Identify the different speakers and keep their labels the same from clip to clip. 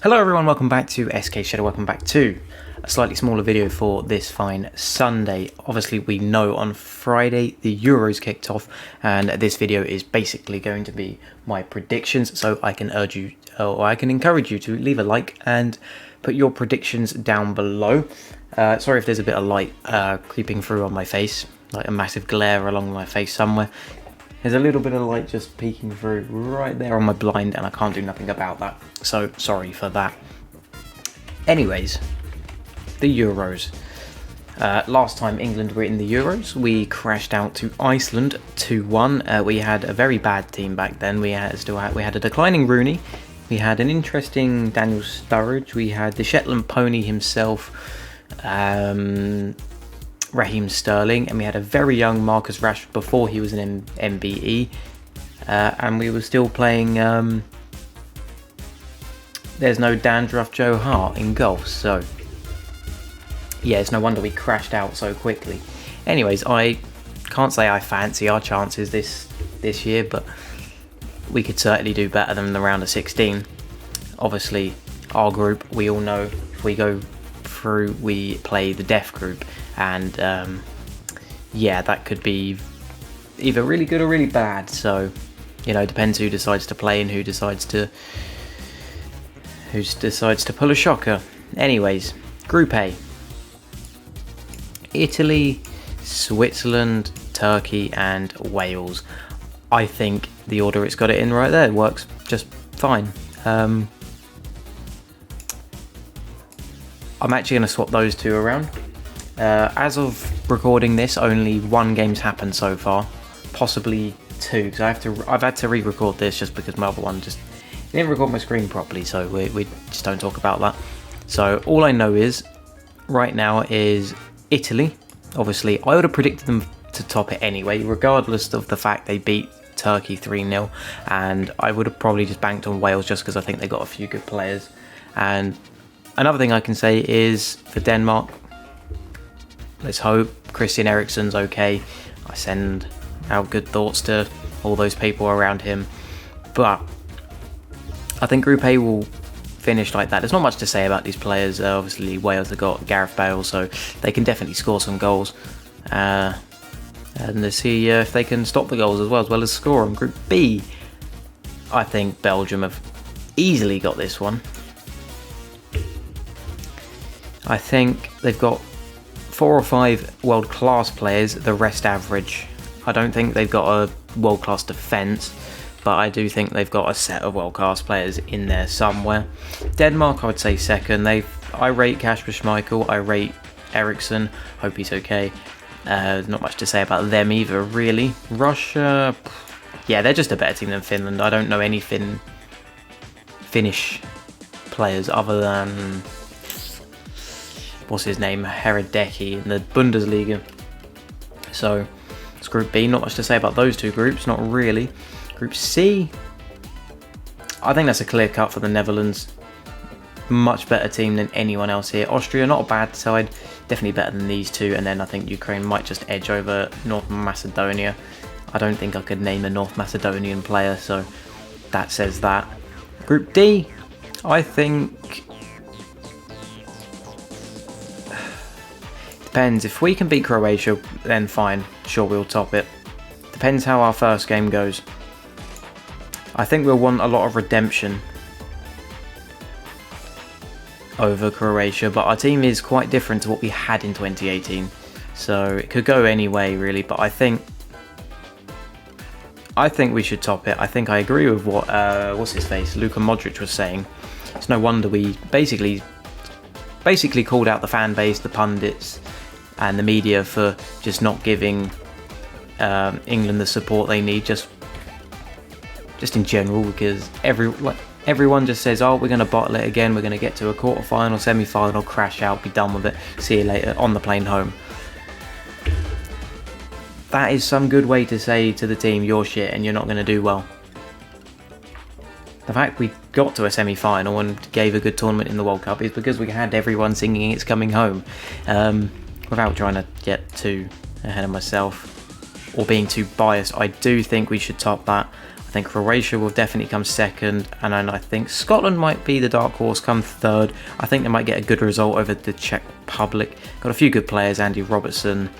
Speaker 1: Hello everyone, welcome back to SkShadow, welcome back to a slightly smaller video for this fine Sunday. Obviously we know on Friday the Euros kicked off and this video is basically going to be my predictions, so I can encourage you to leave a like and put your predictions down below. Sorry if there's a bit of light creeping through on my face, like a massive glare along my face somewhere. There's a little bit of light just peeking through right there on my blind and I can't do nothing about that, so sorry for that. Anyways, the Euros. Last time England were in the Euros, we crashed out to Iceland 2-1. We had a very bad team back then. We had a declining Rooney, we had an interesting Daniel Sturridge, we had the Shetland pony himself, Raheem Sterling, and we had a very young Marcus Rashford before he was an MBE, and we were still playing there's no Dandruff Joe Hart in goal, so yeah, it's no wonder we crashed out so quickly. Anyways, I can't say I fancy our chances this year, but we could certainly do better than the round of 16. Obviously our group, we all know if we go through we play the death group, and yeah, that could be either really good or really bad, so you know, it depends who decides to play and who decides to pull a shocker. Anyways, Group A: Italy, Switzerland, Turkey and Wales. I think the order it's got it in right there works just fine. I'm actually going to swap those two around. As of recording this, only one game's happened so far, possibly two, because I've had to re-record this just because my other one just didn't record my screen properly, so we just don't talk about that. So all I know is right now is Italy. Obviously I would have predicted them to top it anyway, regardless of the fact they beat Turkey 3-0, and I would have probably just banked on Wales just because I think they got a few good players. And another thing I can say is for Denmark, let's hope Christian Eriksen's okay. I send out good thoughts to all those people around him. But I think Group A will finish like that. There's not much to say about these players. Obviously Wales have got Gareth Bale, so they can definitely score some goals. And let's see if they can stop the goals as well as score them. Group B, I think Belgium have easily got this one. I think they've got 4 or 5 world-class players, the rest average. I don't think they've got a world-class defence, but I do think they've got a set of world-class players in there somewhere. Denmark, I would say second. I rate Kasper Schmeichel, I rate Eriksen, hope he's okay. Not much to say about them either, really. Russia, yeah, they're just a better team than Finland. I don't know any Finnish players other than, what's his name, Heredecki in the Bundesliga. So it's Group B, not much to say about those two groups, not really. Group C, I think that's a clear cut for the Netherlands. Much better team than anyone else here. Austria, not a bad side, definitely better than these two, and then I think Ukraine might just edge over North Macedonia. I don't think I could name a North Macedonian player, so that says that. Group D, I think depends. If we can beat Croatia, then fine, sure, we'll top it. Depends how our first game goes. I think we'll want a lot of redemption over Croatia, but our team is quite different to what we had in 2018, so it could go any way really, but I think we should top it. I think I agree with what what's his face, Luka Modric was saying. It's no wonder we basically called out the fan base, the pundits and the media for just not giving England the support they need, just in general, because everyone just says, oh, we're going to bottle it again, we're going to get to a quarter-final, semi-final, crash out, be done with it, see you later on the plane home. That is some good way to say to the team, you're shit and you're not going to do well. The fact we got to a semi-final and gave a good tournament in the World Cup is because we had everyone singing it's coming home. Without trying to get too ahead of myself or being too biased, I do think we should top that. I think Croatia will definitely come second, and then I think Scotland might be the dark horse, come third. I think they might get a good result over the Czech Republic. Got a few good players, Andy Robertson,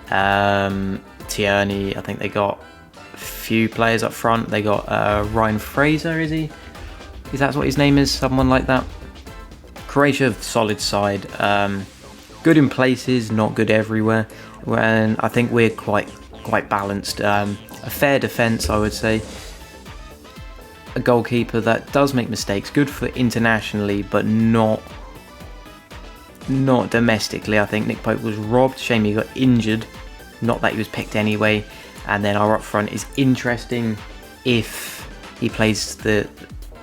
Speaker 1: Tierney. I think they got a few players up front. They got Ryan Fraser, is he? Is that what his name is? Someone like that. Croatia, solid side. Good in places, not good everywhere. And I think we're quite balanced. A fair defence, I would say. A goalkeeper that does make mistakes, good for internationally, but not domestically. I think Nick Pope was robbed. Shame he got injured. Not that he was picked anyway. And then our up front is interesting. If he plays the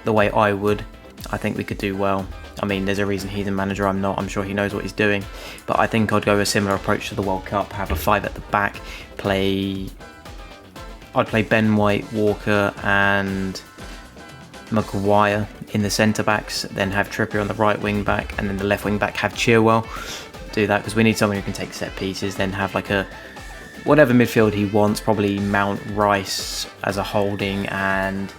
Speaker 1: way I would, I think we could do well. I mean, there's a reason he's a manager, I'm not. I'm sure he knows what he's doing. But I think I'd go a similar approach to the World Cup. Have a 5 at the back. I'd play Ben White, Walker and Maguire in the centre backs, then have Trippier on the right wing back, and then the left wing back have Chilwell. Do that because we need someone who can take set pieces. Then have like a whatever midfield he wants, probably Mount, Rice as a holding, and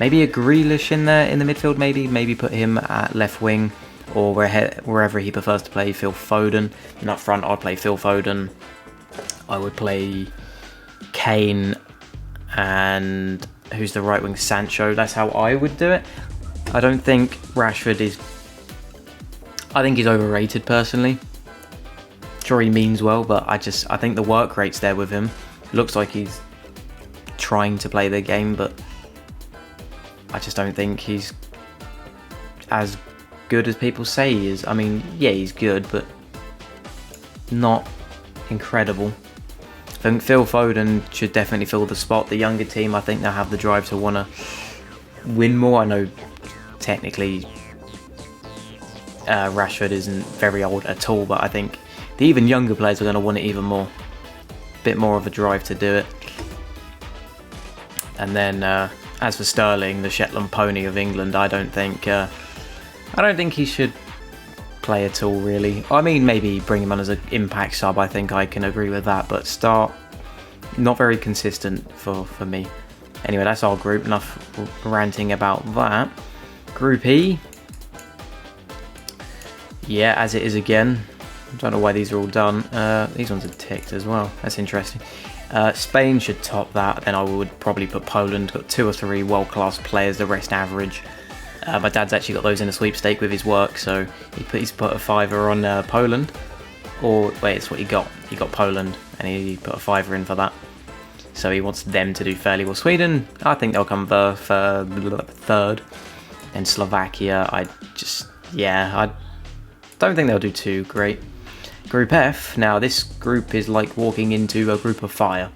Speaker 1: maybe a Grealish in there in the midfield. Maybe put him at left wing or wherever he prefers to play. Phil Foden, and up front I'd play Phil Foden. I would play Kane and who's the right wing? Sancho. That's how I would do it. I don't think Rashford is... I think he's overrated personally. Sure, he means well, but I think the work rate's there with him. Looks like he's trying to play the game, but I just don't think he's as good as people say he is. I mean, yeah, he's good, but not incredible. I think Phil Foden should definitely fill the spot. The younger team, I think they'll have the drive to want to win more. I know technically Rashford isn't very old at all, but I think the even younger players are going to want it even more. Bit more of a drive to do it. And then as for Sterling, the Shetland pony of England, I don't think he should play at all, really. I mean, maybe bring him on as an impact sub. I think I can agree with that, but start not very consistent for me. Anyway, that's our group. Enough ranting about that. Group E. Yeah, as it is again. I don't know why these are all done. These ones are ticked as well. That's interesting. Spain should top that. Then I would probably put Poland. Got 2 or 3 world-class players. The rest average. My dad's actually got those in a sweepstake with his work, so he's put a $5 on Poland. Or wait, it's what he got. He got Poland, and he put a $5 in for that. So he wants them to do fairly well. Sweden, I think they'll come third. And Slovakia, I don't think they'll do too great. Group F. Now this group is like walking into a group of fire.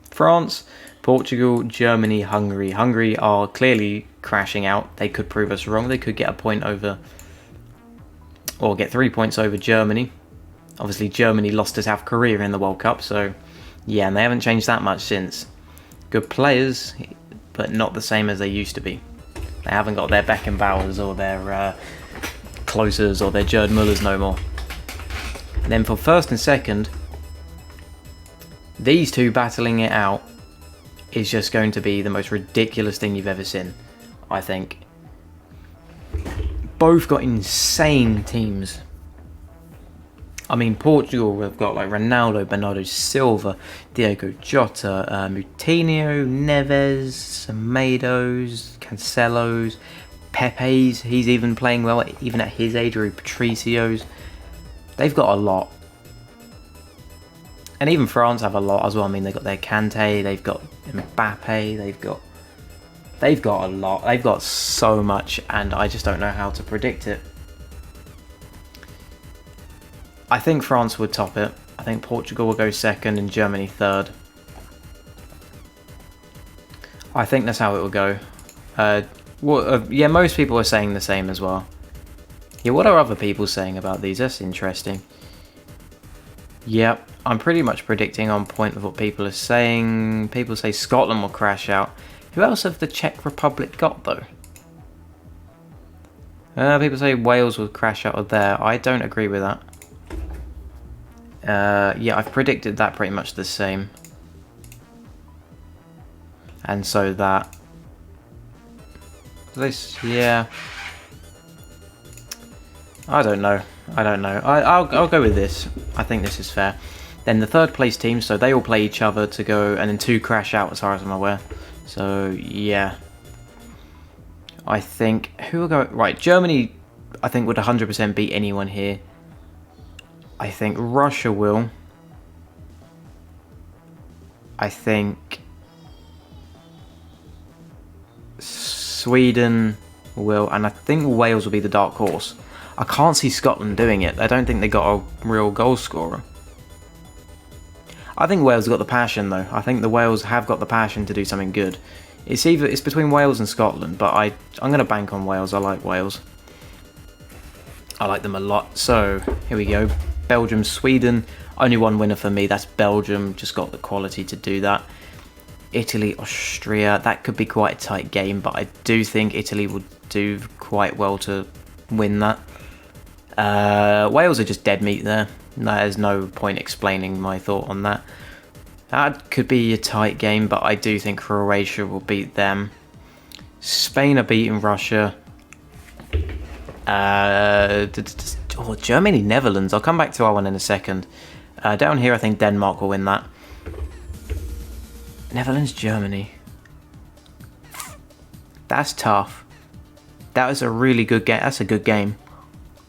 Speaker 1: France, Portugal, Germany, Hungary. Hungary are clearly crashing out. They could prove us wrong. They could get a point over, or get 3 points over Germany. Obviously, Germany lost to South Korea in the World Cup, so yeah, and they haven't changed that much since. Good players, but not the same as they used to be. They haven't got their Beckenbauers or their Klosers or their Gerd Müllers no more. And then for first and second, these two battling it out is just going to be the most ridiculous thing you've ever seen, I think. Both got insane teams. I mean, Portugal have got like Ronaldo, Bernardo Silva, Diogo Jota, Moutinho, Neves, Semedos, Cancelos, Pepe's. He's even playing well, even at his age, or Patricios. They've got a lot. And even France have a lot as well. I mean, they've got their Kante, they've got Mbappe, they've got a lot. They've got so much, and I just don't know how to predict it. I think France would top it. I think Portugal will go second and Germany third. I think that's how it will go. Yeah, most people are saying the same as well. Yeah, what are other people saying about these? That's interesting. Yep, I'm pretty much predicting on point with what people are saying. People say Scotland will crash out. Who else have the Czech Republic got, though? People say Wales will crash out of there. I don't agree with that. Yeah, I've predicted that pretty much the same. And so that... This, yeah... I don't know. I'll go with this. I think this is fair. Then the third place team, so they all play each other to go, and then 2 crash out as far as I'm aware. So, yeah. I think... Who will go... Right, Germany, I think, would 100% beat anyone here. I think Russia will. I think... Sweden will. And I think Wales will be the dark horse. I can't see Scotland doing it. I don't think they got a real goal scorer. I think Wales got the passion, though. I think the Wales have got the passion to do something good. It's between Wales and Scotland, but I'm going to bank on Wales. I like Wales. I like them a lot. So, here we go. Belgium, Sweden. Only one winner for me. That's Belgium. Just got the quality to do that. Italy, Austria. That could be quite a tight game, but I do think Italy would do quite well to win that. Wales are just dead meat there. There's no point explaining my thought on that. That could be a tight game, but I do think Croatia will beat them. Spain are beating Russia. Germany, Netherlands. I'll come back to our one in a second. Down here, I think Denmark will win that. Netherlands, Germany. That's tough. That was a really good game. That's a good game.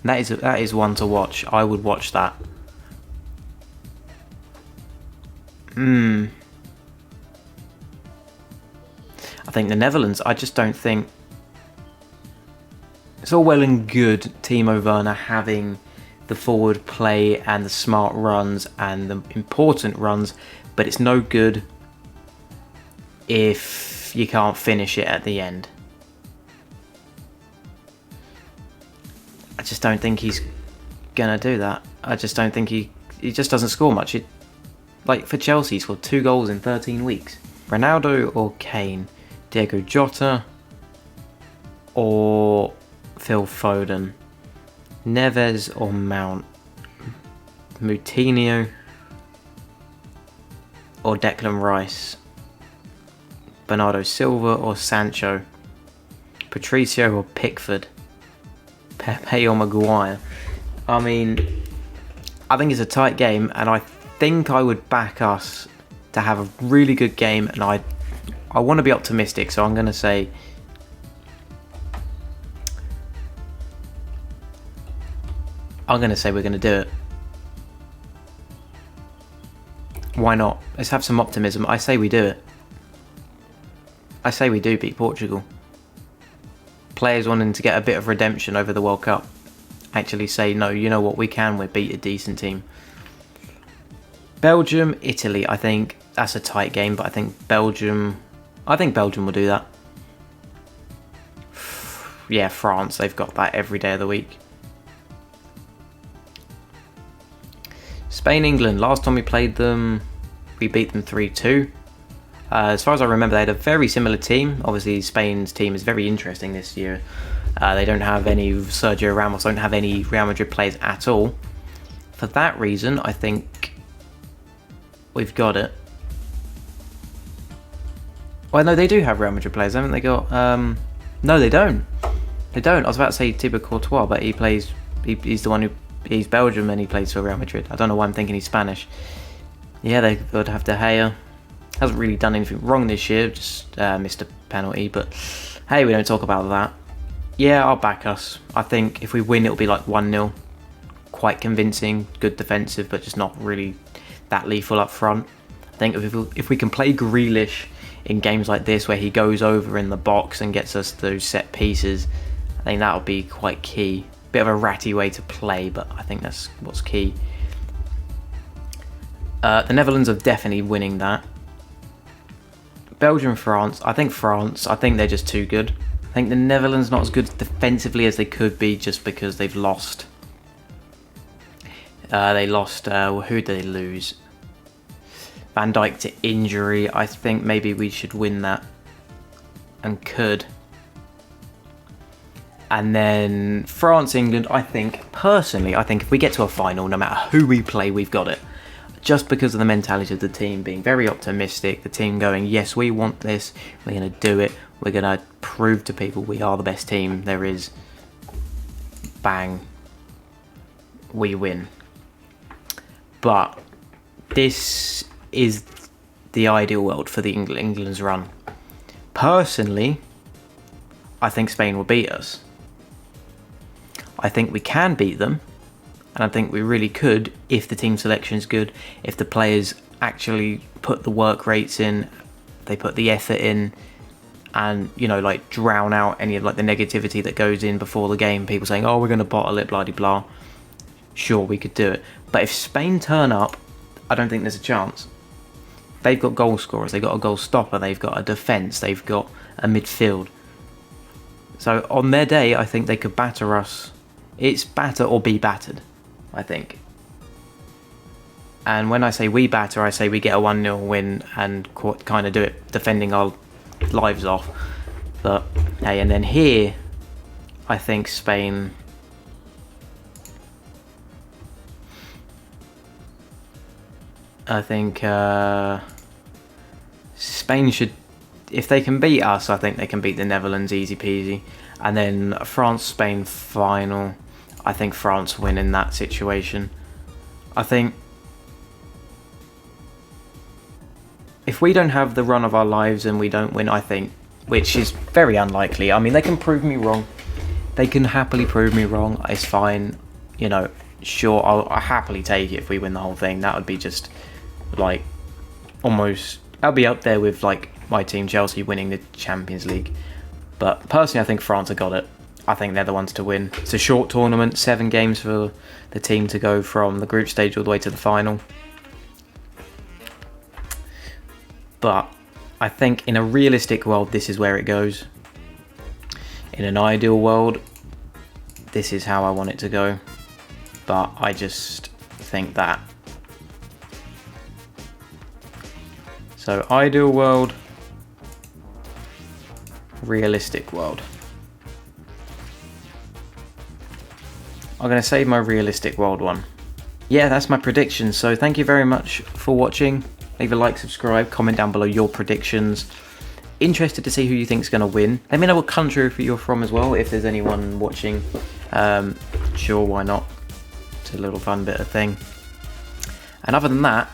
Speaker 1: That is one to watch. I would watch that. I think the Netherlands, I just don't think... It's all well and good Timo Werner having the forward play and the smart runs and the important runs, but it's no good if you can't finish it at the end. I just don't think he's gonna do that. I just don't think he just doesn't score much. Like for Chelsea, he scored 2 goals in 13 weeks. Ronaldo or Kane? Diego Jota or Phil Foden? Neves or Mount? Moutinho or Declan Rice? Bernardo Silva or Sancho? Patricio or Pickford? Pepe or Maguire? I mean, I think it's a tight game, and I think I would back us to have a really good game, and I want to be optimistic, so I'm going to say we're going to do it. Why not? Let's have some optimism. I say we do it. I say we do beat Portugal. Players wanting to get a bit of redemption over the World Cup actually say, no, you know what, we beat a decent team. Belgium, Italy, I think that's a tight game, but I think Belgium will do that. Yeah, France, they've got that every day of the week. Spain, England, last time we played them, we beat them 3-2. As far as I remember, they had a very similar team. Obviously, Spain's team is very interesting this year. They don't have any Sergio Ramos, don't have any Real Madrid players at all. For that reason, I think we've got it. Well, no, they do have Real Madrid players, haven't they got... No, they don't. They don't. I was about to say Thibaut Courtois, but he's the one who... He's Belgium and he plays for Real Madrid. I don't know why I'm thinking he's Spanish. Yeah, they would have De Gea. Hasn't really done anything wrong this year, just missed a penalty, but hey, we don't talk about that. Yeah, I'll back us. I think if we win, it'll be like 1-0. Quite convincing, good defensive, but just not really that lethal up front. I think if we can play Grealish in games like this, where he goes over in the box and gets us those set pieces, I think that'll be quite key. Bit of a ratty way to play, but I think that's what's key. The Netherlands are definitely winning that. Belgium, France. I think they're just too good. I think the Netherlands not as good defensively as they could be, just because they've lost. They lost. Who did they lose? Van Dijk to injury. I think maybe we should win that, and could. And then France, England. Personally, I think if we get to a final, no matter who we play, we've got it. just because of the mentality of the team being very optimistic, the team going, yes, we want this, we're going to do it, we're going to prove to people we are the best team there is, bang, we win. But this is the ideal world for the England's run. Personally, I think Spain will beat us. I think we can beat them, and I think we really could if the team selection is good, if the players actually put the work rates in, they put the effort in, and, you know, like, drown out any of, like, the negativity that goes in before the game, people saying, oh, we're going to bottle it, blah de blah. Sure, we could do it. But if Spain turn up, I don't think there's a chance. They've got goal scorers, they've got a goal stopper, they've got a defence, they've got a midfield. So on their day, I think they could batter us. It's batter or be battered, I think. And when I say we batter, I say we get a 1-0 win and kind of do it defending our lives off. But hey, and then here, I think Spain... I think Spain should, if they can beat us, I think they can beat the Netherlands easy peasy. And then France-Spain final, I think France win in that situation. I think if we don't have the run of our lives and we don't win, I think, which is very unlikely. I mean, they can prove me wrong. They can happily prove me wrong. It's fine. You know, sure, I'll happily take it if we win the whole thing. That would be just... like, almost, I'll be up there with, like, my team Chelsea winning the Champions League. But personally, I think France have got it. I think they're the ones to win. It's a short tournament, 7 games for the team to go from the group stage all the way to the final. But I think in a realistic world, this is where it goes. In an ideal world, this is how I want it to go. But I just think that. So, ideal world, realistic world. I'm going to save my realistic world one. Yeah, that's my prediction. So, thank you very much for watching. Leave a like, subscribe, comment down below your predictions. Interested to see who you think is going to win. Let me know what country you're from as well, if there's anyone watching. Sure, why not? It's a little fun bit of thing. And other than that,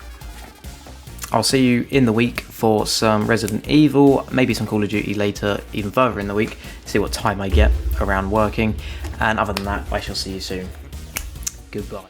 Speaker 1: I'll see you in the week for some Resident Evil, maybe some Call of Duty later, even further in the week, see what time I get around working. And other than that, I shall see you soon. Goodbye.